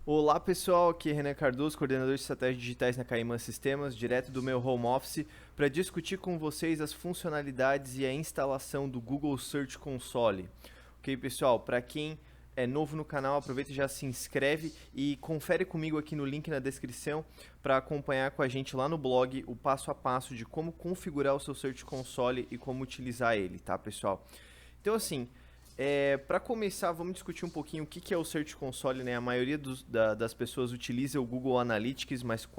Olá pessoal, aqui é Renan Cardoso, coordenador de estratégias digitais na Caimã Sistemas, direto do meu home office, para discutir com vocês as funcionalidades e a instalação do Google Search Console. Ok, pessoal? Para quem é novo no canal, aproveita e já se inscreve e confere comigo aqui no link na descrição para acompanhar com a gente lá no blog o passo a passo de como configurar o seu Search Console e como utilizar ele, tá, pessoal? Então, assim, para começar, vamos discutir um pouquinho o que é o Search Console, né? A maioria das pessoas utiliza o Google Analytics, mas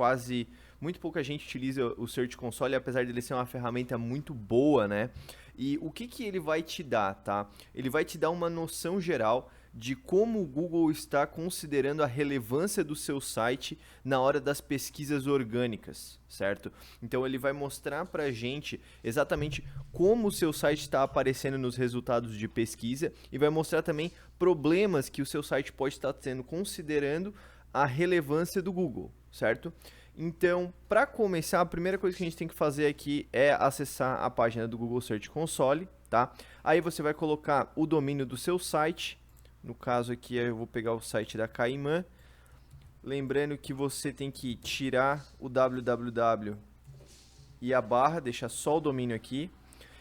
muito pouca gente utiliza o Search Console, apesar dele ser uma ferramenta muito boa, né? E o que ele vai te dar, tá? Ele vai te dar uma noção geral de como o Google está considerando a relevância do seu site na hora das pesquisas orgânicas, certo? Então ele vai mostrar para a gente exatamente como o seu site está aparecendo nos resultados de pesquisa e vai mostrar também problemas que o seu site pode estar tendo considerando a relevância do Google, certo? Então, para começar, a primeira coisa que a gente tem que fazer aqui é acessar a página do Google Search Console, tá? Aí você vai colocar o domínio do seu site. No caso aqui eu vou pegar o site da Caimã. Lembrando que você tem que tirar o www e a barra, deixar só o domínio aqui.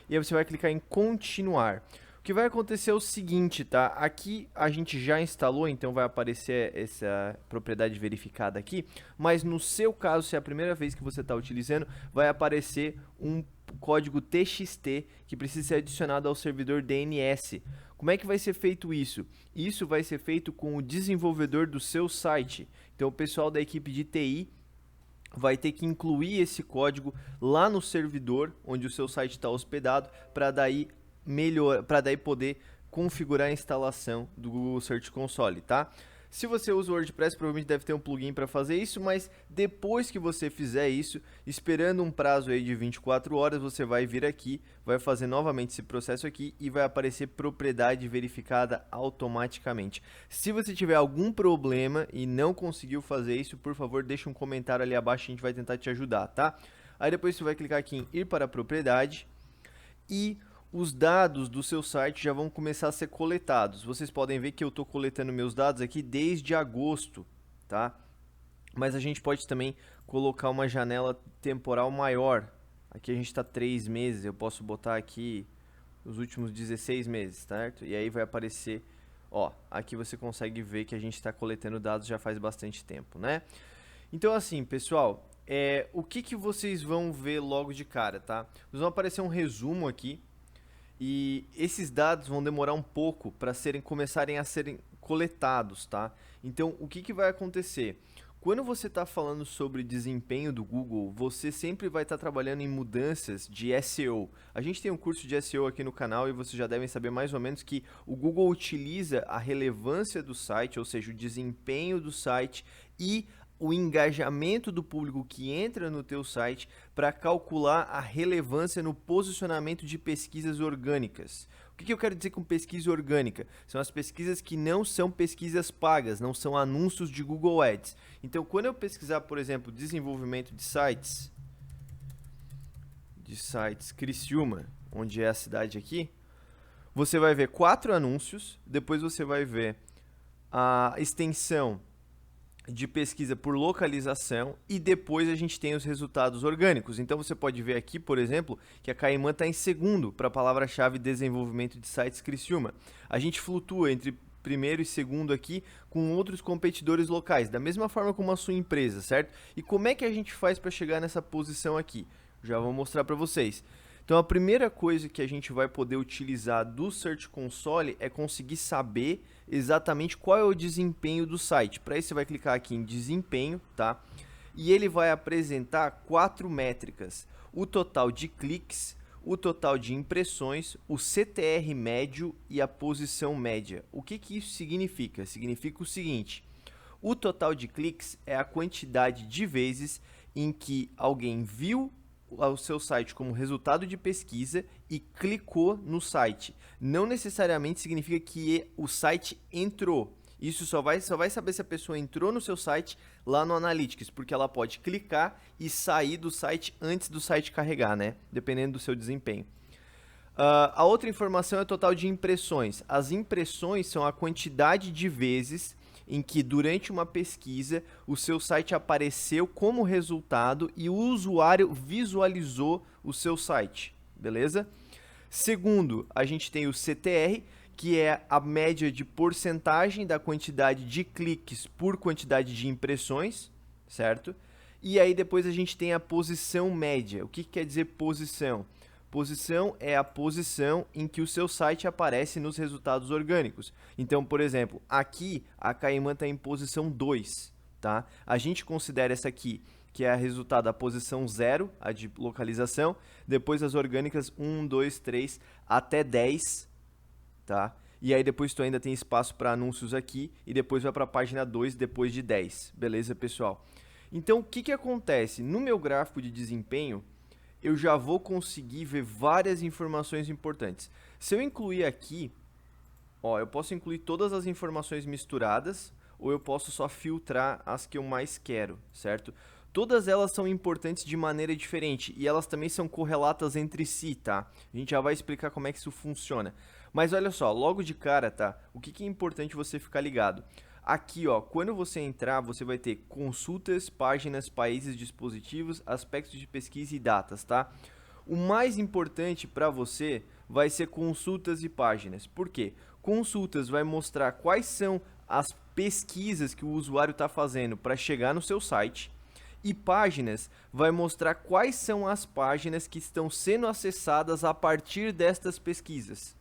E aí você vai clicar em continuar. O que vai acontecer é o seguinte, tá? Aqui a gente já instalou, então vai aparecer essa propriedade verificada aqui. Mas no seu caso, se é a primeira vez que você está utilizando, vai aparecer um código TXT que precisa ser adicionado ao servidor DNS. Como é que vai ser feito isso? Isso vai ser feito com o desenvolvedor do seu site. Então o pessoal da equipe de TI vai ter que incluir esse código lá no servidor onde o seu site está hospedado para daí poder configurar a instalação do Google Search Console, tá? Se você usa o WordPress, provavelmente deve ter um plugin para fazer isso, mas depois que você fizer isso, esperando um prazo aí de 24 horas, você vai vir aqui, vai fazer novamente esse processo aqui e vai aparecer propriedade verificada automaticamente. Se você tiver algum problema e não conseguiu fazer isso, por favor, deixa um comentário ali abaixo, a gente vai tentar te ajudar, tá? Aí depois você vai clicar aqui em ir para a propriedade e os dados do seu site já vão começar a ser coletados. Vocês podem ver que eu estou coletando meus dados aqui desde agosto, tá? Mas a gente pode também colocar uma janela temporal maior. Aqui a gente está 3 meses, eu posso botar aqui os últimos 16 meses, certo? E aí vai aparecer, ó, aqui você consegue ver que a gente está coletando dados já faz bastante tempo, né? Então assim, pessoal, o que vocês vão ver logo de cara, tá? Vão aparecer um resumo aqui. E esses dados vão demorar um pouco para começarem a serem coletados, tá? Então, o que vai acontecer? Quando você está falando sobre desempenho do Google, você sempre vai estar trabalhando em mudanças de SEO. A gente tem um curso de SEO aqui no canal e vocês já devem saber mais ou menos que o Google utiliza a relevância do site, ou seja, o desempenho do site e o engajamento do público que entra no teu site para calcular a relevância no posicionamento de pesquisas orgânicas. O que eu quero dizer com pesquisa orgânica? São as pesquisas que não são pesquisas pagas, não são anúncios de Google Ads. Então, quando eu pesquisar, por exemplo, desenvolvimento de sites Criciúma, onde é a cidade aqui, você vai ver 4 anúncios, depois você vai ver a extensão de pesquisa por localização e depois a gente tem os resultados orgânicos. Então você pode ver aqui, por exemplo, que a Caimã está em segundo para a palavra-chave desenvolvimento de sites Criciúma. A gente flutua entre primeiro e segundo aqui com outros competidores locais, da mesma forma como a sua empresa, certo? E como é que a gente faz para chegar nessa posição aqui? Já vou mostrar para vocês. Então a primeira coisa que a gente vai poder utilizar do Search Console é conseguir saber exatamente qual é o desempenho do site. Para isso você vai clicar aqui em desempenho, tá? E ele vai apresentar 4 métricas: o total de cliques, o total de impressões, o CTR médio e a posição média. O que isso significa? Significa o seguinte: o total de cliques é a quantidade de vezes em que alguém viu o seu site como resultado de pesquisa e clicou no site. Não necessariamente significa que o site entrou. Isso só vai saber se a pessoa entrou no seu site lá no Analytics, porque ela pode clicar e sair do site antes do site carregar, né? Dependendo do seu desempenho. A outra informação é o total de impressões. As impressões são a quantidade de vezes em que durante uma pesquisa o seu site apareceu como resultado e o usuário visualizou o seu site, beleza? Segundo, a gente tem o CTR, que é a média de porcentagem da quantidade de cliques por quantidade de impressões, certo? E aí depois a gente tem a posição média. O que quer dizer posição? Posição é a posição em que o seu site aparece nos resultados orgânicos. Então, por exemplo, aqui a Caimã está em posição 2, tá? A gente considera essa aqui, que é a resultado da posição 0, a de localização, depois as orgânicas 1, 2, 3, até 10, tá? E aí depois tu ainda tem espaço para anúncios aqui e depois vai para a página 2 depois de 10, beleza, pessoal? Então, o que acontece? No meu gráfico de desempenho, eu já vou conseguir ver várias informações importantes. Se eu incluir aqui, ó, eu posso incluir todas as informações misturadas ou eu posso só filtrar as que eu mais quero, certo? Todas elas são importantes de maneira diferente e elas também são correlatas entre si, tá? A gente já vai explicar como é que isso funciona. Mas olha só, logo de cara, tá? O que é importante você ficar ligado? Aqui, ó, quando você entrar, você vai ter consultas, páginas, países, dispositivos, aspectos de pesquisa e datas, tá? O mais importante para você vai ser consultas e páginas. Por quê? Consultas vai mostrar quais são as pesquisas que o usuário está fazendo para chegar no seu site. E páginas vai mostrar quais são as páginas que estão sendo acessadas a partir destas pesquisas,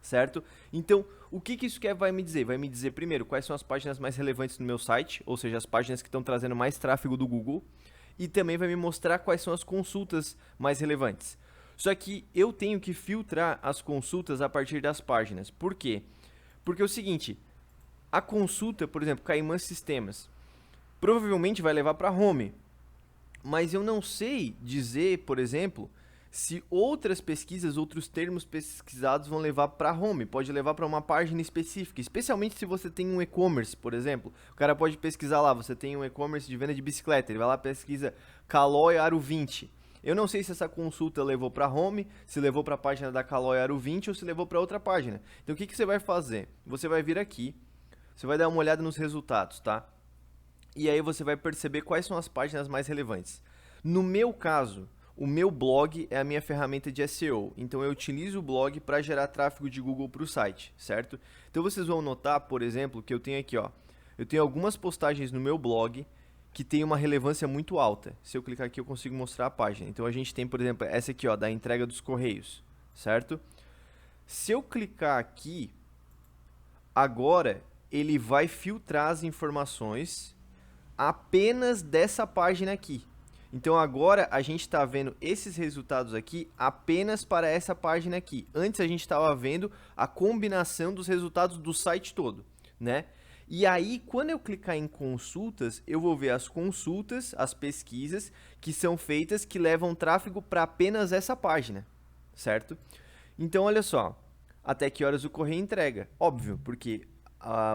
certo? Então, o que isso vai me dizer? Vai me dizer, primeiro, quais são as páginas mais relevantes no meu site, ou seja, as páginas que estão trazendo mais tráfego do Google, e também vai me mostrar quais são as consultas mais relevantes. Só que eu tenho que filtrar as consultas a partir das páginas. Por quê? Porque é o seguinte, a consulta, por exemplo, Caimã Sistemas, provavelmente vai levar para home, mas eu não sei dizer, por exemplo, se outras pesquisas, outros termos pesquisados vão levar para home, pode levar para uma página específica, especialmente se você tem um e-commerce, por exemplo. O cara pode pesquisar lá, você tem um e-commerce de venda de bicicleta, ele vai lá e pesquisa Caloi Aro 20. Eu não sei se essa consulta levou para home, se levou para a página da Caloi Aro 20 ou se levou para outra página. Então o que você vai fazer? Você vai vir aqui, você vai dar uma olhada nos resultados, tá? E aí você vai perceber quais são as páginas mais relevantes. No meu caso, o meu blog é a minha ferramenta de SEO, então eu utilizo o blog para gerar tráfego de Google para o site, certo? Então vocês vão notar, por exemplo, que eu tenho aqui, ó, eu tenho algumas postagens no meu blog que tem uma relevância muito alta. Se eu clicar aqui eu consigo mostrar a página. Então a gente tem, por exemplo, essa aqui, ó, da entrega dos correios, certo? Se eu clicar aqui, agora ele vai filtrar as informações apenas dessa página aqui. Então agora a gente está vendo esses resultados aqui apenas para essa página aqui. Antes a gente estava vendo a combinação dos resultados do site todo, né? E aí, quando eu clicar em consultas, eu vou ver as consultas, as pesquisas que são feitas que levam tráfego para apenas essa página, certo? Então olha só, até que horas o correio entrega? Óbvio, porque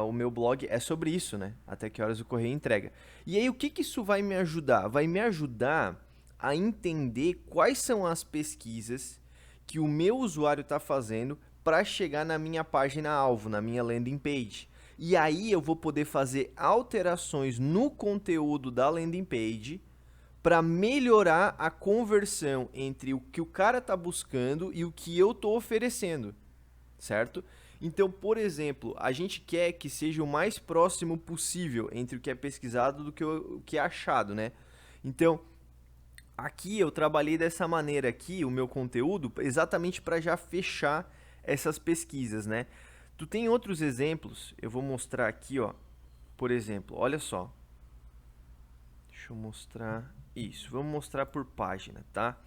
o meu blog é sobre isso, né? Até que horas o correio entrega. E aí, o que isso vai me ajudar? Vai me ajudar a entender quais são as pesquisas que o meu usuário está fazendo para chegar na minha página-alvo, na minha landing page. E aí eu vou poder fazer alterações no conteúdo da landing page para melhorar a conversão entre o que o cara está buscando e o que eu estou oferecendo, certo? Então, por exemplo, a gente quer que seja o mais próximo possível entre o que é pesquisado do que o que é achado, né? Então, aqui eu trabalhei dessa maneira aqui, o meu conteúdo, exatamente para já fechar essas pesquisas, né? Tu tem outros exemplos, eu vou mostrar aqui, ó. Por exemplo, olha só. Deixa eu mostrar isso, vamos mostrar por página, tá?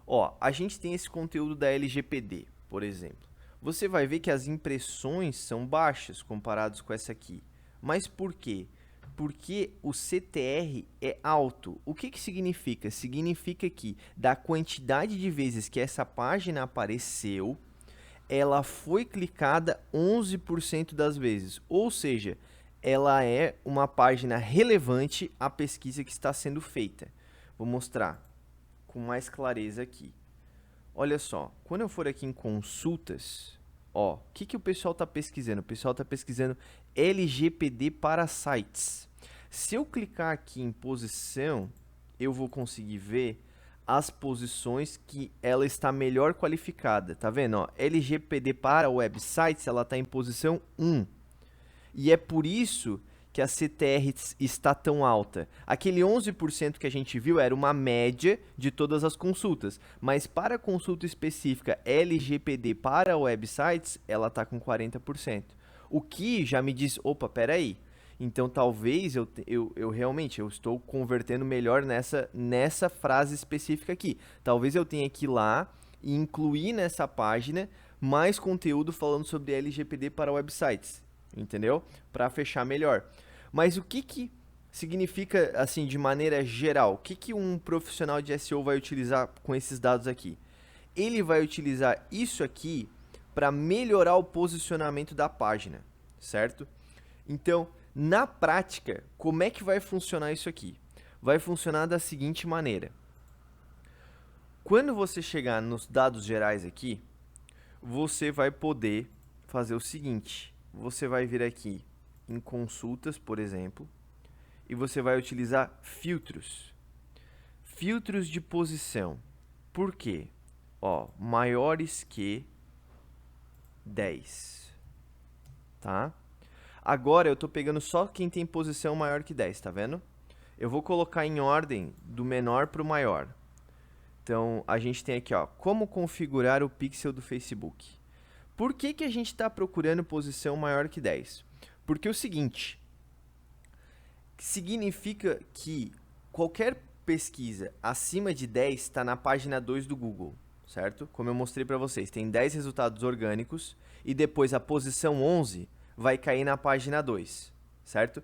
Ó, a gente tem esse conteúdo da LGPD, por exemplo. Você vai ver que as impressões são baixas comparados com essa aqui. Mas por quê? Porque o CTR é alto. O que significa? Significa que da quantidade de vezes que essa página apareceu, ela foi clicada 11% das vezes. Ou seja, ela é uma página relevante à pesquisa que está sendo feita. Vou mostrar com mais clareza aqui. Olha só, quando eu for aqui em consultas, Ó, o que o pessoal está pesquisando? O pessoal está pesquisando LGPD para sites. Se eu clicar aqui em posição, eu vou conseguir ver as posições que ela está melhor qualificada. Tá vendo? Ó, LGPD para websites, ela está em posição 1. E é por isso que a CTR está tão alta. Aquele 11% que a gente viu era uma média de todas as consultas, mas para a consulta específica LGPD para websites, ela está com 40%. O que já me diz, opa, peraí, então talvez eu realmente eu estou convertendo melhor nessa frase específica aqui. Talvez eu tenha que ir lá e incluir nessa página mais conteúdo falando sobre LGPD para websites. Entendeu? Para fechar melhor. Mas o que significa, assim, de maneira geral? O que um profissional de SEO vai utilizar com esses dados aqui? Ele vai utilizar isso aqui para melhorar o posicionamento da página, certo? Então, na prática, como é que vai funcionar isso aqui? Vai funcionar da seguinte maneira. Quando você chegar nos dados gerais aqui, você vai poder fazer o seguinte. Você vai vir aqui em consultas, por exemplo, e você vai utilizar filtros. Filtros de posição. Por quê? Ó, maiores que 10. Tá? Agora eu estou pegando só quem tem posição maior que 10, tá vendo? Eu vou colocar em ordem do menor para o maior. Então, a gente tem aqui, ó, como configurar o pixel do Facebook. Por que a gente está procurando posição maior que 10? Porque é o seguinte, significa que qualquer pesquisa acima de 10 está na página 2 do Google, certo? Como eu mostrei para vocês, tem 10 resultados orgânicos e depois a posição 11 vai cair na página 2, certo?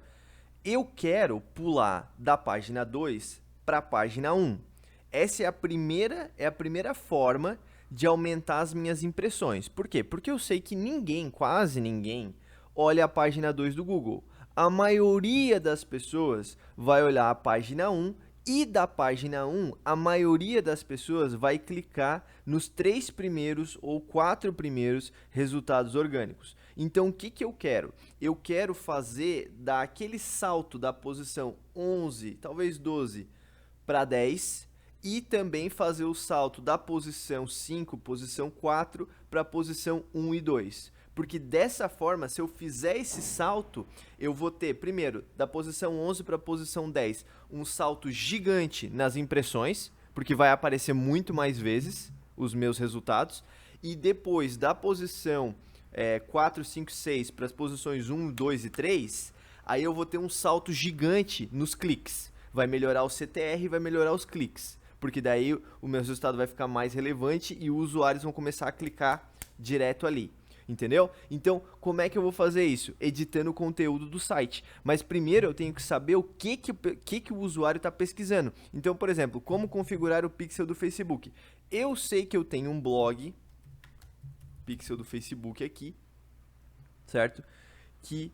Eu quero pular da página 2 para a página 1. Essa é a primeira forma de aumentar as minhas impressões. Por quê? Porque eu sei que ninguém, quase ninguém, olha a página 2 do Google. A maioria das pessoas vai olhar a página 1 e da página 1, a maioria das pessoas vai clicar nos 3 primeiros ou 4 primeiros resultados orgânicos. Então, o que eu quero? Eu quero fazer daquele salto da posição 11, talvez 12, para 10, e também fazer o salto da posição 5, posição 4, para a posição 1 e 2. Porque dessa forma, se eu fizer esse salto, eu vou ter, primeiro, da posição 11 para a posição 10, um salto gigante nas impressões, porque vai aparecer muito mais vezes os meus resultados. E depois, da posição 4, 5, 6 para as posições 1, 2 e 3, aí eu vou ter um salto gigante nos cliques. Vai melhorar o CTR e vai melhorar os cliques. Porque daí o meu resultado vai ficar mais relevante e os usuários vão começar a clicar direto ali, entendeu? Então, como é que eu vou fazer isso? Editando o conteúdo do site. Mas primeiro eu tenho que saber o que o usuário está pesquisando. Então, por exemplo, como configurar o pixel do Facebook. Eu sei que eu tenho um blog, pixel do Facebook aqui, certo? Que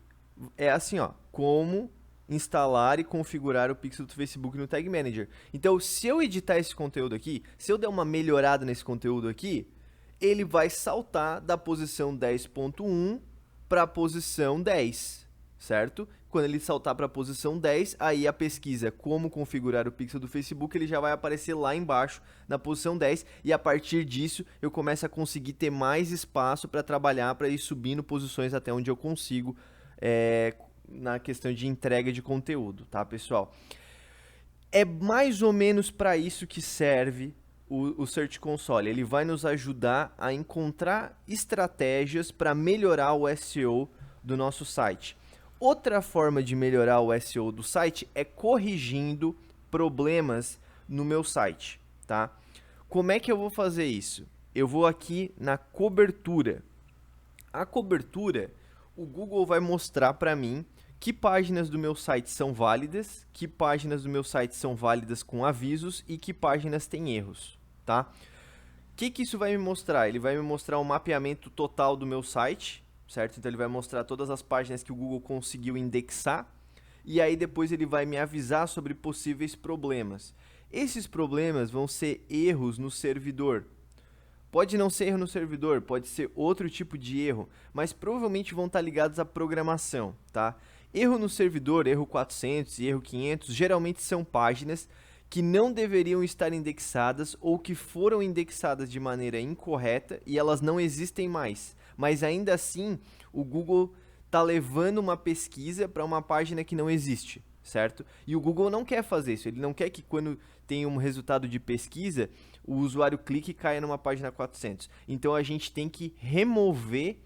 é assim, ó, como instalar e configurar o pixel do Facebook no Tag Manager. Então, se eu editar esse conteúdo aqui, se eu der uma melhorada nesse conteúdo aqui, ele vai saltar da posição 10.1 para a posição 10, certo? Quando ele saltar para a posição 10, aí a pesquisa como configurar o pixel do Facebook, ele já vai aparecer lá embaixo na posição 10 e a partir disso eu começo a conseguir ter mais espaço para trabalhar, para ir subindo posições até onde eu consigo na questão de entrega de conteúdo, tá, pessoal? É mais ou menos para isso que serve o Search Console. Ele vai nos ajudar a encontrar estratégias para melhorar o SEO do nosso site. Outra forma de melhorar o SEO do site é corrigindo problemas no meu site, tá? Como é que eu vou fazer isso? Eu vou aqui na cobertura. A cobertura, o Google vai mostrar para mim que páginas do meu site são válidas, que páginas do meu site são válidas com avisos e que páginas têm erros, tá? O que isso vai me mostrar? Ele vai me mostrar um mapeamento total do meu site, certo? Então ele vai mostrar todas as páginas que o Google conseguiu indexar e aí depois ele vai me avisar sobre possíveis problemas. Esses problemas vão ser erros no servidor. Pode não ser erro no servidor, pode ser outro tipo de erro, mas provavelmente vão estar ligados à programação, tá? Erro no servidor, erro 400 e erro 500, geralmente são páginas que não deveriam estar indexadas ou que foram indexadas de maneira incorreta e elas não existem mais. Mas ainda assim, o Google está levando uma pesquisa para uma página que não existe, certo? E o Google não quer fazer isso, ele não quer que quando tem um resultado de pesquisa, o usuário clique e caia numa página 400. Então a gente tem que remover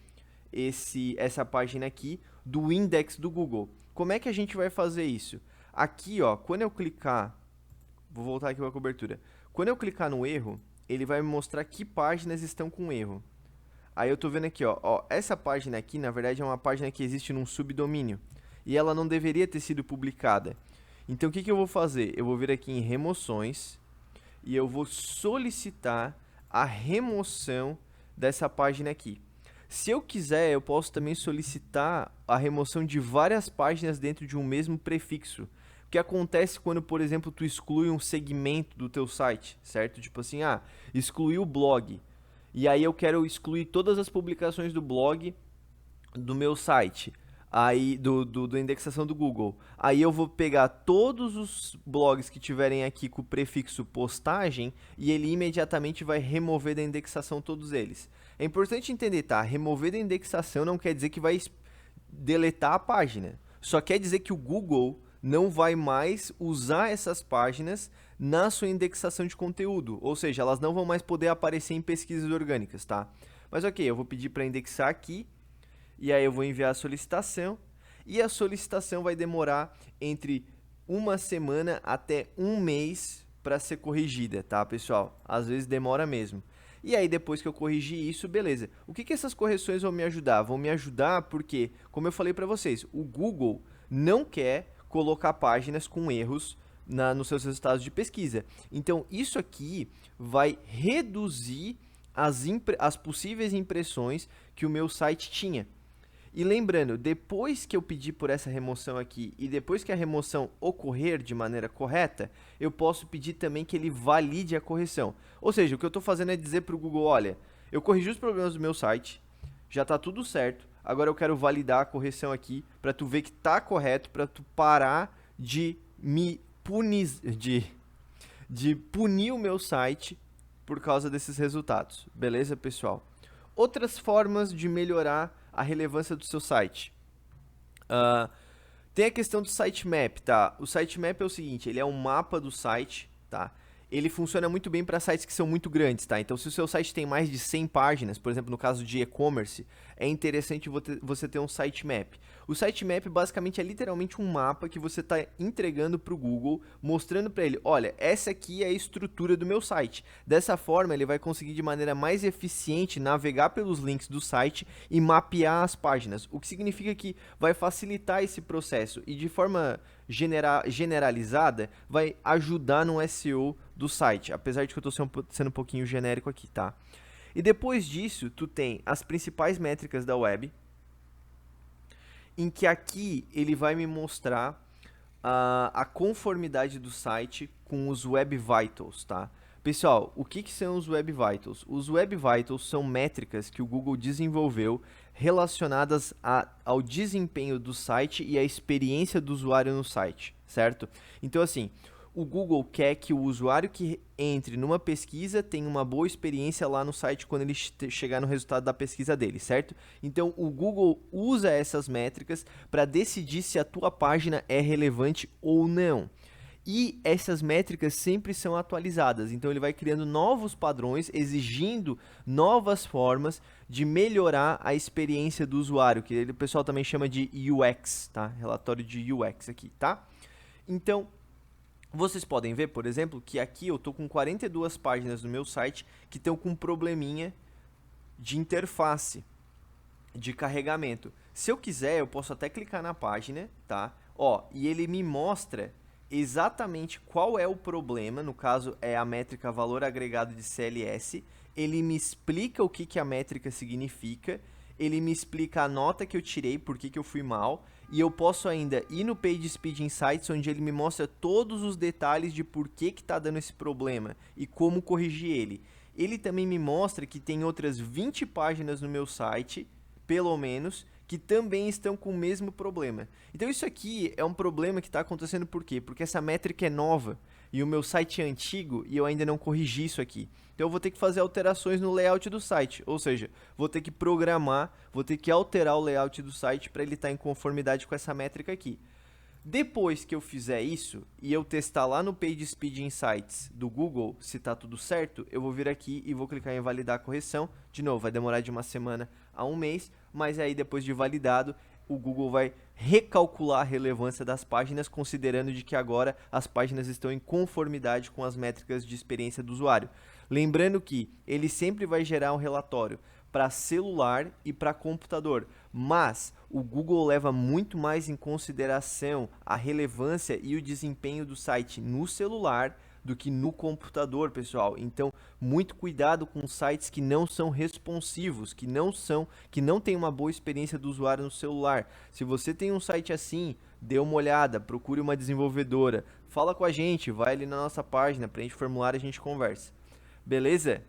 essa página aqui do index do Google. Como é que a gente vai fazer isso? Aqui, ó, quando eu clicar, vou voltar aqui para a cobertura. Quando eu clicar no erro, ele vai me mostrar que páginas estão com erro. Aí eu tô vendo aqui, ó, essa página aqui, na verdade, é uma página que existe num subdomínio. E ela não deveria ter sido publicada. Então, o que eu vou fazer? Eu vou vir aqui em remoções e eu vou solicitar a remoção dessa página aqui. Se eu quiser, eu posso também solicitar a remoção de várias páginas dentro de um mesmo prefixo. O que acontece quando, por exemplo, tu exclui um segmento do teu site, certo? Tipo assim, excluí o blog. E aí eu quero excluir todas as publicações do blog do meu site, aí do indexação do Google. Aí eu vou pegar todos os blogs que tiverem aqui com o prefixo postagem e ele imediatamente vai remover da indexação todos eles. É importante entender, tá? Remover da indexação não quer dizer que vai deletar a página. Só quer dizer que o Google não vai mais usar essas páginas na sua indexação de conteúdo, ou seja, elas não vão mais poder aparecer em pesquisas orgânicas, tá? Mas ok, eu vou pedir para indexar aqui, e aí eu vou enviar a solicitação, e a solicitação vai demorar entre uma semana até um mês para ser corrigida, tá, pessoal? Às vezes demora mesmo. E aí depois que eu corrigir isso, beleza. O que essas correções vão me ajudar? Vão me ajudar porque, como eu falei para vocês, o Google não quer colocar páginas com erros nos seus resultados de pesquisa. Então, isso aqui vai reduzir as possíveis impressões que o meu site tinha. E lembrando, depois que eu pedir por essa remoção aqui e depois que a remoção ocorrer de maneira correta, eu posso pedir também que ele valide a correção. Ou seja, o que eu estou fazendo é dizer para o Google, olha, eu corrigi os problemas do meu site, já está tudo certo, agora eu quero validar a correção aqui para tu ver que está correto, para tu parar de me punir, de punir o meu site por causa desses resultados. Beleza, pessoal? Outras formas de melhorar a relevância do seu site. Tem a questão do sitemap, tá? O sitemap é o seguinte, ele é um mapa do site, tá? Ele funciona muito bem para sites que são muito grandes, tá? Então, se o seu site tem mais de 100 páginas, por exemplo, no caso de e-commerce, é interessante você ter um sitemap. O sitemap basicamente é literalmente um mapa que você está entregando para o Google, mostrando para ele, olha, essa aqui é a estrutura do meu site. Dessa forma, ele vai conseguir de maneira mais eficiente navegar pelos links do site e mapear as páginas, o que significa que vai facilitar esse processo e de forma generalizada vai ajudar no SEO do site, apesar de que eu estou sendo um pouquinho genérico aqui, tá? E depois disso, tu tem as principais métricas da web, em que aqui ele vai me mostrar a conformidade do site com os Web Vitals, tá? Pessoal, o que são os Web Vitals? Os Web Vitals são métricas que o Google desenvolveu relacionadas ao desempenho do site e à experiência do usuário no site, certo? Então, assim, o Google quer que o usuário que entre numa pesquisa tenha uma boa experiência lá no site quando ele chegar no resultado da pesquisa dele, certo? Então, o Google usa essas métricas para decidir se a tua página é relevante ou não. E essas métricas sempre são atualizadas, então ele vai criando novos padrões, exigindo novas formas de melhorar a experiência do usuário, que o pessoal também chama de UX, tá? Relatório de UX aqui, tá? Então, vocês podem ver, por exemplo, que aqui eu estou com 42 páginas no meu site que estão com um probleminha de interface, de carregamento. Se eu quiser, eu posso até clicar na página, tá? Ó, e ele me mostra exatamente qual é o problema, no caso é a métrica valor agregado de CLS, ele me explica o que a métrica significa, ele me explica a nota que eu tirei, por que eu fui mal, e eu posso ainda ir no PageSpeed Insights, onde ele me mostra todos os detalhes de por que está dando esse problema e como corrigir ele. ele também me mostra que tem outras 20 páginas no meu site, pelo menos, que também estão com o mesmo problema. Então isso aqui é um problema que está acontecendo por quê? Porque essa métrica é nova e o meu site é antigo e eu ainda não corrigi isso aqui. Então eu vou ter que fazer alterações no layout do site, ou seja, vou ter que programar, vou ter que alterar o layout do site para ele estar em conformidade com essa métrica aqui. Depois que eu fizer isso e eu testar lá no PageSpeed Insights do Google se está tudo certo, eu vou vir aqui e vou clicar em validar a correção. De novo, vai demorar de uma semana a um mês, mas aí depois de validado, o Google vai recalcular a relevância das páginas, considerando de que agora as páginas estão em conformidade com as métricas de experiência do usuário. Lembrando que ele sempre vai gerar um relatório para celular e para computador, mas o Google leva muito mais em consideração a relevância e o desempenho do site no celular do que no computador, pessoal. Então, muito cuidado com sites que não são responsivos, que não tem uma boa experiência do usuário no celular. Se você tem um site assim, dê uma olhada, procure uma desenvolvedora, fala com a gente, vai ali na nossa página, preenche o formulário e a gente conversa. Beleza?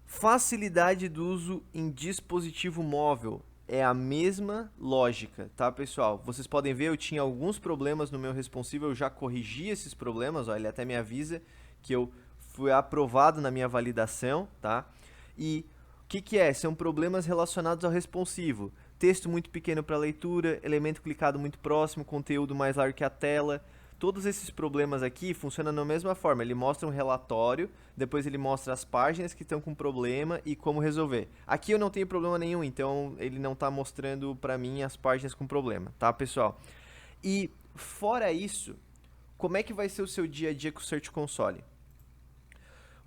Facilidade do uso em dispositivo móvel. É a mesma lógica, tá, pessoal? Vocês podem ver, eu tinha alguns problemas no meu responsive, eu já corrigi esses problemas, ó, ele até me avisa que eu fui aprovado na minha validação, tá? E o que é? São problemas relacionados ao responsivo. Texto muito pequeno para leitura, elemento clicado muito próximo, conteúdo mais largo que a tela. Todos esses problemas aqui funcionam da mesma forma, ele mostra um relatório, depois ele mostra as páginas que estão com problema e como resolver. Aqui eu não tenho problema nenhum, então ele não está mostrando para mim as páginas com problema, tá, pessoal? E fora isso, como é que vai ser o seu dia a dia com o Search Console?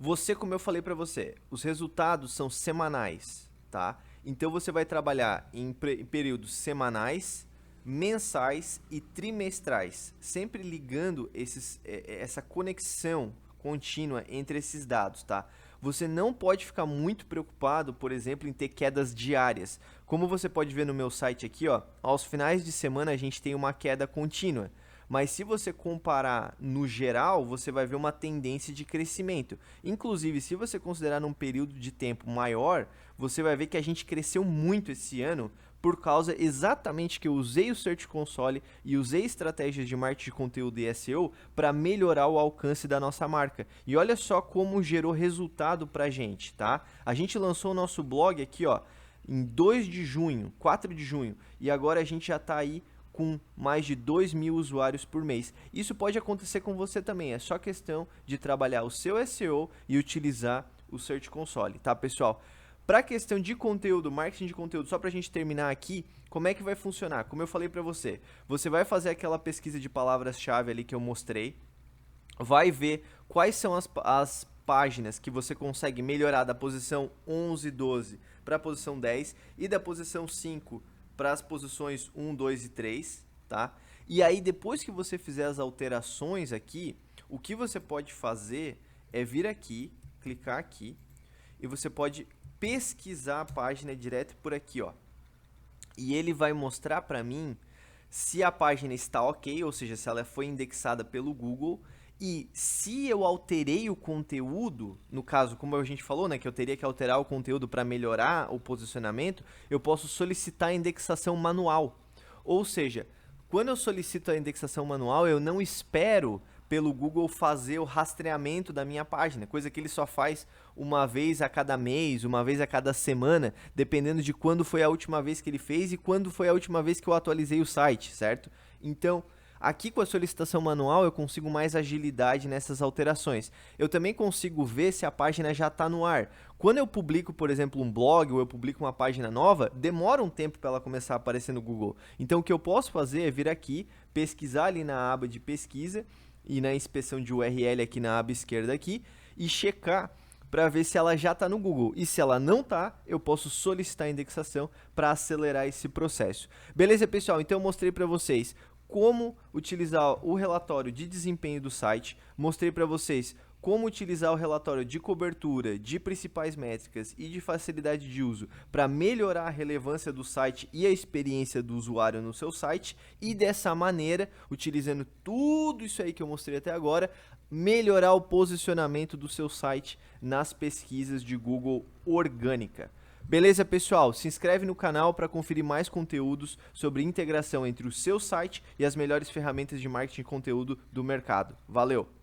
Você, como eu falei para você, os resultados são semanais, tá? Então você vai trabalhar em períodos semanais, mensais e trimestrais, sempre ligando essa conexão contínua entre esses dados, tá? Você não pode ficar muito preocupado, por exemplo, em ter quedas diárias. Como você pode ver no meu site aqui, ó, aos finais de semana a gente tem uma queda contínua. Mas se você comparar no geral, você vai ver uma tendência de crescimento. Inclusive, se você considerar num período de tempo maior, você vai ver que a gente cresceu muito esse ano por causa exatamente que eu usei o Search Console e usei estratégias de marketing de conteúdo e SEO para melhorar o alcance da nossa marca. E olha só como gerou resultado para a gente, tá? A gente lançou o nosso blog aqui, ó, em 2 de junho, 4 de junho, e agora a gente já está aí com mais de 2.000 usuários por mês. Isso pode acontecer com você também, é só questão de trabalhar o seu SEO e utilizar o Search Console, tá, pessoal? Para a questão de conteúdo, marketing de conteúdo, só para a gente terminar aqui, como é que vai funcionar? Como eu falei para você, você vai fazer aquela pesquisa de palavras-chave ali que eu mostrei, vai ver quais são as páginas que você consegue melhorar da posição 11, 12 para a posição 10 e da posição 5 para as posições 1, 2 e 3, tá? E aí, depois que você fizer as alterações aqui, o que você pode fazer é vir aqui, clicar aqui, e você pode pesquisar a página direto por aqui, ó. E ele vai mostrar para mim se a página está ok, ou seja, se ela foi indexada pelo Google, e se eu alterei o conteúdo, no caso, como a gente falou, né, que eu teria que alterar o conteúdo para melhorar o posicionamento, eu posso solicitar a indexação manual. Ou seja, quando eu solicito a indexação manual, eu não espero pelo Google fazer o rastreamento da minha página, coisa que ele só faz uma vez a cada mês, uma vez a cada semana, dependendo de quando foi a última vez que ele fez e quando foi a última vez que eu atualizei o site, certo? Então, aqui com a solicitação manual eu consigo mais agilidade nessas alterações. Eu também consigo ver se a página já está no ar. Quando eu publico, por exemplo, um blog ou eu publico uma página nova, demora um tempo para ela começar a aparecer no Google. Então o que eu posso fazer é vir aqui, pesquisar ali na aba de pesquisa e na inspeção de URL aqui na aba esquerda aqui e checar para ver se ela já está no Google. E se ela não está, eu posso solicitar a indexação para acelerar esse processo. Beleza, pessoal? Então eu mostrei para vocês como utilizar o relatório de desempenho do site, mostrei para vocês como utilizar o relatório de cobertura, de principais métricas e de facilidade de uso para melhorar a relevância do site e a experiência do usuário no seu site e dessa maneira, utilizando tudo isso aí que eu mostrei até agora, melhorar o posicionamento do seu site nas pesquisas de Google orgânica. Beleza, pessoal? Se inscreve no canal para conferir mais conteúdos sobre integração entre o seu site e as melhores ferramentas de marketing de conteúdo do mercado. Valeu!